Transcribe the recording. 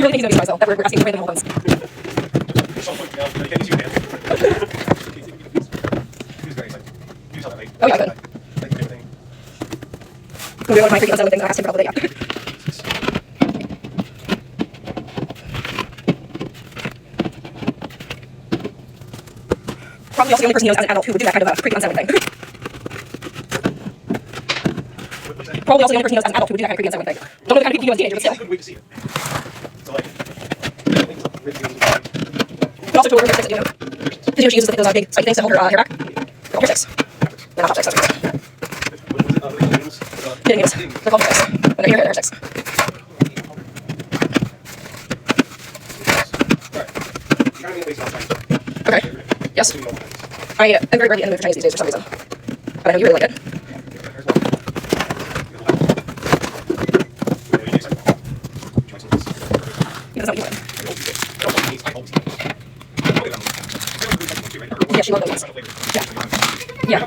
really think he's going to be surprised, though, that we're asking for random ones. Oh, yeah, I could. We'll do one of my freaking unsettling things I asked him for the other day, yeah. Probably also the only person he knows as an adult who would do that kind of creepy unsettling thing. Probably also the only person he knows as an adult who would do that kind of creepy unsettling thing. Don't know the kind of people he knows as a teenager, but still. I couldn't wait to see it. So like, But also to her chopsticks, you know. Because she uses those big spiky things to hold her hair back. Oh, chopsticks. No, not chopsticks, chopsticks. Knitting needles. They're called chopsticks. When they're hair sticks. Okay. Yes. I am very rarely in the mood for Chinese these days for some reason. But I know you really like it. That's not what you want. Yeah, she loved those ones. Yeah. Yeah.